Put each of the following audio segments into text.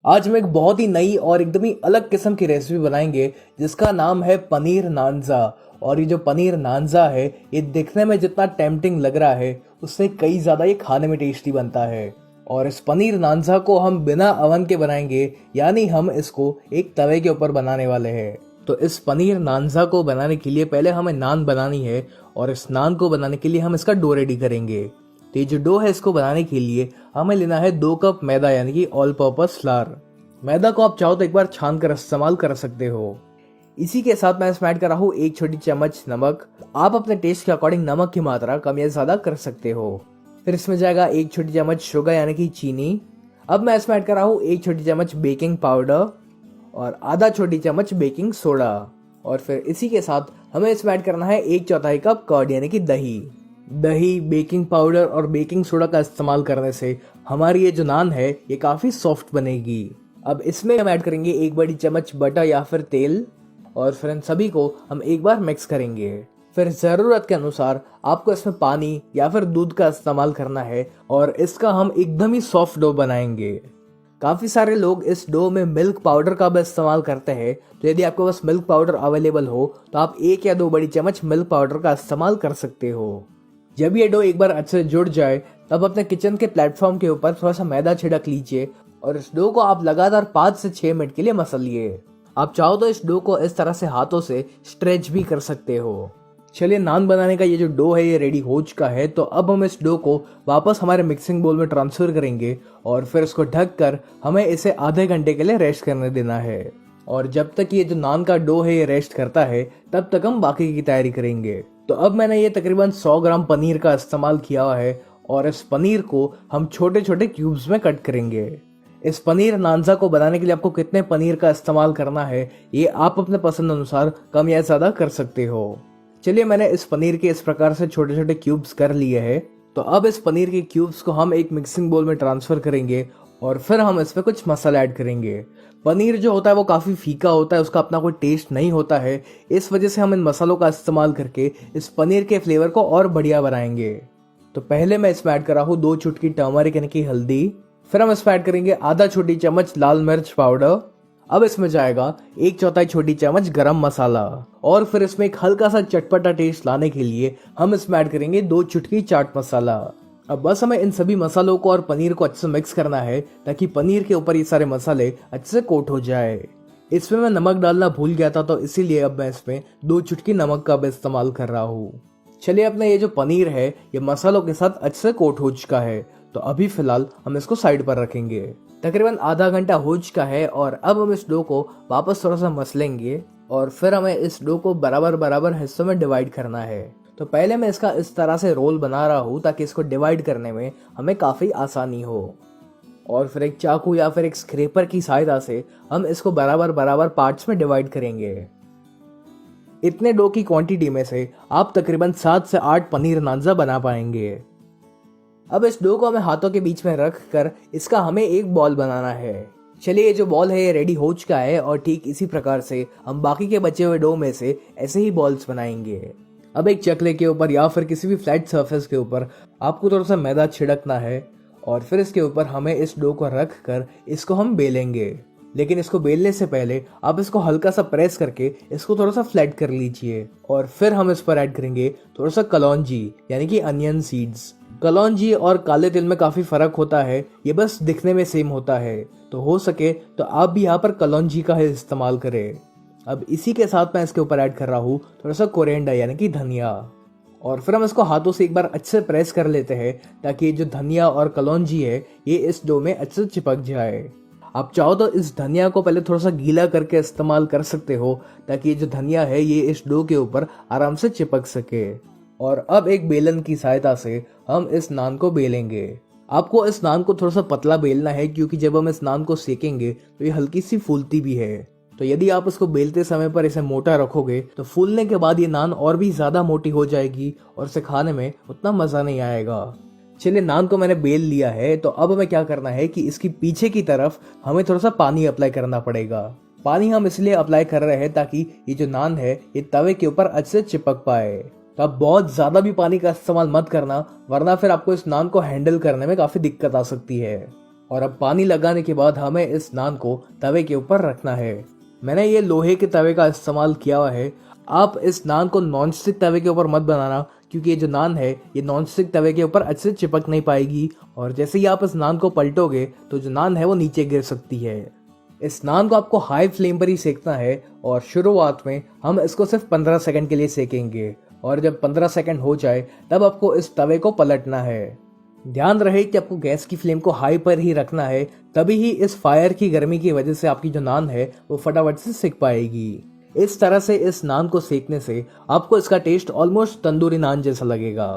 आज हम एक बहुत ही नई और एकदम ही अलग किस्म की रेसिपी बनाएंगे जिसका नाम है पनीर नानजा। और ये जो पनीर नानजा है ये दिखने में जितना टेम्पटिंग लग रहा है उससे कई ज़्यादा ये खाने में टेस्टी बनता है। और इस पनीर नानजा को हम बिना अवन के बनाएंगे, यानी हम इसको एक तवे के ऊपर बनाने वाले हैं। तो इस पनीर नानजा को बनाने के लिए पहले हमें नान बनानी है और इस नान को बनाने के लिए हम इसका डो रेडी करेंगे। तो ये जो डो है इसको बनाने के लिए हमें लेना है 2 कप मैदा, यानी कि ऑल पर्पस फ्लावर। मैदा को आप चाहो तो एक बार छान कर इस्तेमाल कर सकते हो। इसी के साथ मैं इसमें ऐड कर रहा हूँ 1 छोटी चम्मच नमक। आप अपने टेस्ट के अकॉर्डिंग नमक की मात्रा कम या ज्यादा कर सकते हो। फिर इसमें जाएगा 1 छोटी चम्मच शुगर यानी कि चीनी। अब मैं इसमें ऐड कर रहा हूँ 1 छोटी चम्मच बेकिंग पाउडर और आधा छोटी चम्मच बेकिंग सोडा। और फिर इसी के साथ हमें इसमें ऐड करना है 1/4 कप कर्ड यानी कि दही। दही, बेकिंग पाउडर और बेकिंग सोडा का इस्तेमाल करने से हमारी ये जो नान है ये काफी सॉफ्ट बनेगी। अब इसमें हम ऐड करेंगे 1 बड़ी चम्मच बटर या फिर तेल और फिर इन सभी को हम एक बार मिक्स करेंगे। फिर जरूरत के अनुसार आपको इसमें पानी या फिर दूध का इस्तेमाल करना है और इसका हम एकदम ही सॉफ्ट डो बनाएंगे। काफी सारे लोग इस डो में मिल्क पाउडर का भी इस्तेमाल करते हैं, तो यदि आपके पास मिल्क पाउडर अवेलेबल हो तो आप 1 या 2 बड़ी चम्मच मिल्क पाउडर का इस्तेमाल कर सकते हो। जब ये डो एक बार अच्छे से जुड़ जाए तब अपने किचन के प्लेटफॉर्म के ऊपर थोड़ा सा मैदा छिड़क लीजिए और इस डो को आप लगातार 5 से 6 मिनट के लिए मसलिए। आप चाहो तो इस डो को इस तरह से हाथों से स्ट्रेच भी कर सकते हो। चलिए, नान बनाने का ये जो डो है ये रेडी हो चुका है। तो अब हम इस डो को वापस हमारे मिक्सिंग बोल में ट्रांसफर करेंगे और फिर इसको ढक कर हमें इसे आधे घंटे के लिए रेस्ट करने देना है। और जब तक ये जो नान का डो है ये रेस्ट करता है तब तक हम बाकी की तैयारी करेंगे। तो अब मैंने ये तकरीबन 100 ग्राम पनीर का इस्तेमाल किया है और इस पनीर को हम छोटे छोटे क्यूब्स में कट करेंगे। इस पनीर नानजा को बनाने के लिए आपको कितने पनीर का इस्तेमाल करना है ये आप अपने पसंद अनुसार कम या ज्यादा कर सकते हो। चलिए, मैंने इस पनीर के इस प्रकार से छोटे छोटे क्यूब्स कर लिए हैं। तो अब इस पनीर के क्यूब्स को हम एक मिक्सिंग बोल में ट्रांसफर करेंगे और फिर हम इसमें कुछ मसाला ऐड करेंगे। पनीर जो होता है वो काफ़ी फीका होता है, उसका अपना कोई टेस्ट नहीं होता है। इस वजह से हम इन मसालों का इस्तेमाल करके इस पनीर के फ्लेवर को और बढ़िया बनाएंगे। तो पहले मैं इसमें ऐड कर रहा हूँ 2 चुटकी टर्मरिक यानी कि हल्दी। फिर हम इसमें ऐड करेंगे आधा छोटी चम्मच लाल मिर्च पाउडर। अब इसमें जाएगा 1/4 छोटी चम्मच गरम मसाला। और फिर इसमें एक हल्का सा चटपटा टेस्ट लाने के लिए हम इसमें ऐड करेंगे 2 चुटकी चाट मसाला। अब बस हमें इन सभी मसालों को और पनीर को अच्छे से मिक्स करना है ताकि पनीर के ऊपर ये सारे मसाले अच्छे से कोट हो जाए। इसमें मैं नमक डालना भूल गया था, तो इसीलिए अब मैं इसमें 2 चुटकी नमक का भी इस्तेमाल कर रहा हूँ। चलिए, अपना ये जो पनीर है ये मसालों के साथ अच्छे से कोट हो चुका है। तो अभी फिलहाल हम इसको साइड पर रखेंगे। तकरीबन आधा घंटा हो चुका है और अब हम इस डो को वापस थोड़ा सा मसलेंगे और फिर हमें इस डो को बराबर बराबर हिस्सों में डिवाइड करना है। तो पहले मैं इसका इस तरह से रोल बना रहा हूँ ताकि इसको डिवाइड करने में हमें काफी आसानी हो। और फिर एक चाकू या फिर एक स्क्रैपर की सहायता से हम इसको बराबर बराबर पार्ट्स में डिवाइड करेंगे। इतने डो की क्वांटिटी में से आप तकरीबन 7 से 8 पनीर नानजा बना पाएंगे। अब इस डो को हमें हाथों के बीच में रख कर इसका हमें एक बॉल बनाना है। चलिए, ये जो बॉल है ये रेडी हो चुका है और ठीक इसी प्रकार से हम बाकी के बचे हुए डो में से ऐसे ही बॉल्स बनाएंगे। अब एक चकले के ऊपर या फिर किसी भी फ्लैट सरफेस के ऊपर आपको थोड़ा सा मैदा छिड़कना है और फिर इसके ऊपर हमें इस डो को रख कर इसको हम बेलेंगे। लेकिन इसको बेलने से पहले आप इसको हल्का सा प्रेस करके इसको थोड़ा सा फ्लैट कर लीजिए। और फिर हम इस पर ऐड करेंगे थोड़ा सा कलौंजी यानी कि अनियन सीड्स। कलौंजी और काले तिल में काफी फर्क होता है, ये बस दिखने में सेम होता है। तो हो सके तो आप भी यहाँ पर कलौंजी का ही इस्तेमाल करें। अब इसी के साथ मैं इसके ऊपर ऐड कर रहा हूँ थोड़ा सा कोरिएंडर यानी कि धनिया। और फिर हम इसको हाथों से एक बार अच्छे से प्रेस कर लेते हैं ताकि ये जो धनिया और कलौंजी है ये इस डो में अच्छे से चिपक जाए। आप चाहो तो इस धनिया को पहले थोड़ा सा गीला करके इस्तेमाल कर सकते हो ताकि ये जो धनिया है ये इस डो के ऊपर आराम से चिपक सके। और अब एक बेलन की सहायता से हम इस नान को बेलेंगे। आपको इस नान को थोड़ा सा पतला बेलना है क्योंकि जब हम इस नान को सेकेंगे तो ये हल्की सी फूलती भी है। तो यदि आप इसको बेलते समय पर इसे मोटा रखोगे तो फूलने के बाद ये नान और भी ज्यादा मोटी हो जाएगी और इसे खाने में उतना मजा नहीं आएगा। चलिए, नान को मैंने बेल लिया है। तो अब हमें क्या करना है कि इसकी पीछे की तरफ हमें थोड़ा सा पानी अप्लाई करना पड़ेगा। पानी हम इसलिए अप्लाई कर रहे हैं ताकि ये जो नान है ये तवे के ऊपर अच्छे से चिपक पाए। तो आप बहुत ज्यादा भी पानी का इस्तेमाल मत करना, वरना फिर आपको इस नान को हैंडल करने में काफी दिक्कत आ सकती है। और अब पानी लगाने के बाद हमें इस नान को तवे के ऊपर रखना है। मैंने ये लोहे के तवे का इस्तेमाल किया हुआ है। आप इस नान को नॉनस्टिक तवे के ऊपर मत बनाना, क्योंकि ये जो नान है ये नॉनस्टिक तवे के ऊपर अच्छे से चिपक नहीं पाएगी और जैसे ही आप इस नान को पलटोगे तो जो नान है वो नीचे गिर सकती है। इस नान को आपको हाई फ्लेम पर ही सेकना है और शुरुआत में हम इसको सिर्फ 15 सेकंड के लिए सेकेंगे और जब 15 सेकंड हो जाए तब आपको इस तवे को पलटना है। ध्यान रहे कि आपको गैस की फ्लेम को हाई पर ही रखना है, तभी ही इस फायर की गर्मी की वजह से आपकी जो नान है वो फटाफट से सिक पाएगी। इस तरह से इस नान को सेकने से आपको इसका टेस्ट ऑलमोस्ट तंदूरी नान जैसा लगेगा।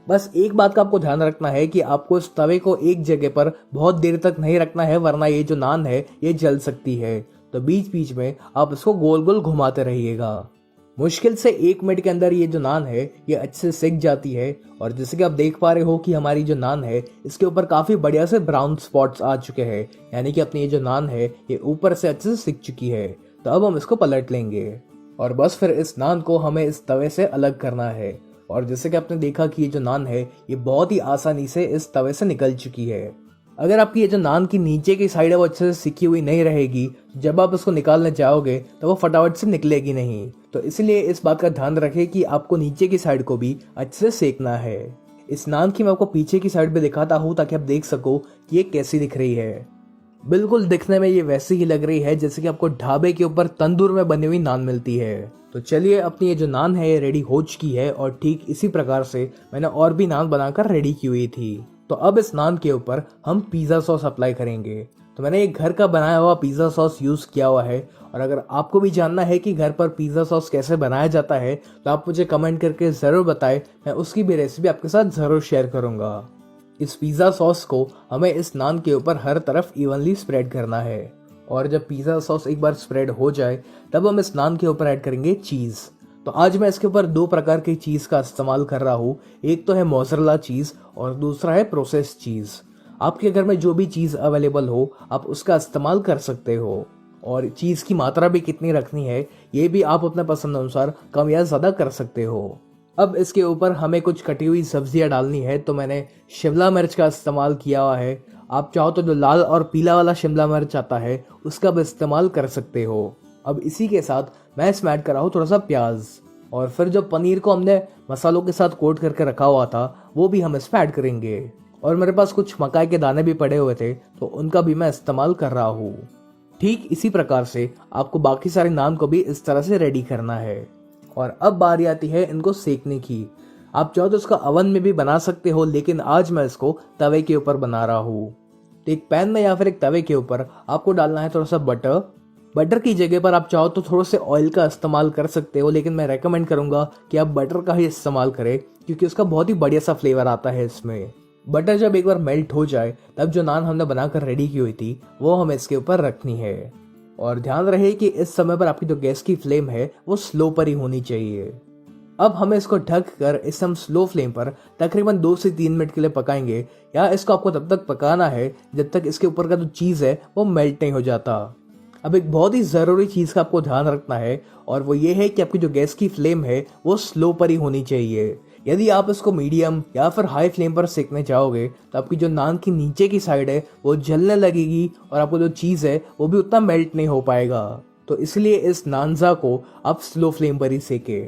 बस एक बात का आपको ध्यान रखना है कि आपको इस तवे को एक जगह पर बहुत देर तक नहीं रखना है, वरना ये जो नान है ये जल सकती है। तो बीच बीच में आप इसको गोल गोल घुमाते रहिएगा। मुश्किल से 1 मिनट के अंदर ये जो नान है ये अच्छे से सिक जाती है और जैसे कि आप देख पा रहे हो कि हमारी जो नान है इसके ऊपर काफी बढ़िया से ब्राउन स्पॉट्स आ चुके हैं, यानी कि अपनी ये जो नान है ये ऊपर से अच्छे से सिक चुकी है। तो अब हम इसको पलट लेंगे और बस फिर इस नान को हमें इस तवे से अलग करना है। और जैसे कि आपने देखा कि ये जो नान है ये बहुत ही आसानी से इस तवे से निकल चुकी है। अगर आपकी ये जो नान की नीचे की साइड है वो अच्छे से सिकी हुई नहीं रहेगी, जब आप इसको निकालने जाओगे तो वो फटाफट से निकलेगी नहीं। तो इसलिए इस बात का ध्यान रखें कि आपको नीचे की साइड को भी अच्छे से सेकना है। इस नान की मैं आपको पीछे की साइड पे दिखाता हूँ ताकि आप देख सको कि ये कैसी दिख रही है। बिल्कुल दिखने में ये वैसी ही लग रही है जैसे कि आपको ढाबे के ऊपर तंदूर में बनी हुई नान मिलती है। तो चलिए, अपनी ये जो नान है ये रेडी हो चुकी है और ठीक इसी प्रकार से मैंने और भी नान बनाकर रेडी की हुई थी। तो अब इस नान के ऊपर हम पिज्जा सॉस अप्लाई करेंगे। तो मैंने एक घर का बनाया हुआ पिज्जा सॉस यूज किया हुआ है और अगर आपको भी जानना है कि घर पर पिज्जा सॉस कैसे बनाया जाता है तो आप मुझे कमेंट करके जरूर बताएं, मैं उसकी भी रेसिपी आपके साथ जरूर शेयर करूंगा। इस पिज्जा सॉस को हमें इस नान के ऊपर हर तरफ इवनली स्प्रेड करना है और जब पिज्जा सॉस एक बार स्प्रेड हो जाए तब हम इस नान के ऊपर ऐड करेंगे चीज। तो आज मैं इसके ऊपर 2 प्रकार की चीज का इस्तेमाल कर रहा हूँ। एक तो है मोज़रेला चीज और दूसरा है प्रोसेस्ड चीज। आपके घर में जो भी चीज अवेलेबल हो आप उसका इस्तेमाल कर सकते हो और चीज की मात्रा भी कितनी रखनी है ये भी आप अपने पसंद अनुसार कम या ज्यादा कर सकते हो। अब इसके ऊपर हमें कुछ कटी हुई सब्जियां डालनी है, तो मैंने शिमला मिर्च का इस्तेमाल किया हुआ है। आप चाहो तो जो लाल और पीला वाला शिमला मिर्च आता है उसका भी इस्तेमाल कर सकते हो। अब इसी के साथ मैं इसमें ऐड कर रहा हूँ थोड़ा सा प्याज और फिर जो पनीर को हमने मसालों के साथ कोट करके रखा हुआ था वो भी हम इसमें ऐड करेंगे। और मेरे पास कुछ मकाई के दाने भी पड़े हुए थे तो उनका भी मैं इस्तेमाल कर रहा हूँ। ठीक इसी प्रकार से आपको बाकी सारे नान को भी इस तरह से रेडी करना है। और अब बारी आती है इनको सेकने की। आप चाहो तो इसका ओवन में भी बना सकते हो, लेकिन आज मैं इसको तवे के ऊपर बना रहा हूँ। तो एक पैन में या फिर एक तवे के ऊपर आपको डालना है थोड़ा सा बटर। बटर की जगह पर आप चाहो तो थोड़ा से ऑयल का इस्तेमाल कर सकते हो, लेकिन मैं रेकमेंड करूंगा कि आप बटर का ही इस्तेमाल करें क्योंकि उसका बहुत ही बढ़िया सा फ्लेवर आता है इसमें। बटर जब एक बार मेल्ट हो जाए तब जो नान हमने बनाकर रेडी की हुई थी वो हमें इसके ऊपर रखनी है। और ध्यान रहे कि इस समय पर आपकी जो गैस की फ्लेम है वो स्लो पर ही होनी चाहिए। अब हमें इसको ढक कर इस हम स्लो फ्लेम पर तकरीबन 2 से 3 मिनट के लिए पकाएंगे, या इसको आपको तब तक पकाना है जब तक इसके ऊपर का जो चीज है वो मेल्ट नहीं हो जाता। अब एक बहुत ही जरूरी चीज का आपको ध्यान रखना है और वो ये है कि आपकी जो गैस की फ्लेम है वो स्लो पर ही होनी चाहिए। यदि आप इसको मीडियम या फिर हाई फ्लेम पर सेकने जाओगे तो आपकी जो नान की नीचे की साइड है वो जलने लगेगी और आपको जो चीज है वो भी उतना मेल्ट नहीं हो पाएगा। तो इसलिए इस नानजा को आप स्लो फ्लेम पर ही सेके।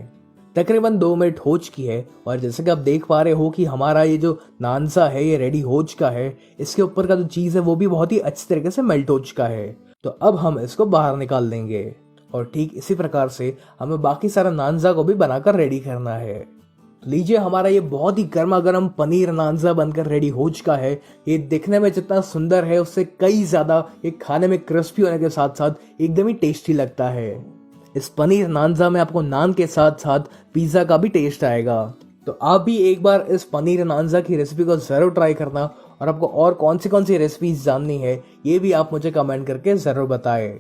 तकरीबन 2 मिनट हो चुकी है और जैसे कि आप देख पा रहे हो कि हमारा ये जो नानजा है ये रेडी हो चुका है। इसके ऊपर का जो चीज है वो भी बहुत ही अच्छी तरीके से मेल्ट हो चुका है। तो अब हम इसको बाहर निकाल देंगे और ठीक इसी प्रकार से हमें बाकी सारा नानजा को भी बनाकर रेडी करना है। लीजिए, हमारा ये बहुत ही गर्मा गर्म पनीर नानजा बनकर रेडी हो चुका है। ये दिखने में जितना सुंदर है उससे कई ज्यादा ये खाने में क्रिस्पी होने के साथ साथ एकदम ही टेस्टी लगता है। इस पनीर नानजा में आपको नान के साथ साथ पिज्जा का भी टेस्ट आएगा। तो आप भी एक बार इस पनीर नानजा की रेसिपी को जरूर ट्राई करना और आपको और कौन सी रेसिपीज जाननी है ये भी आप मुझे कमेंट करके जरूर बताएं।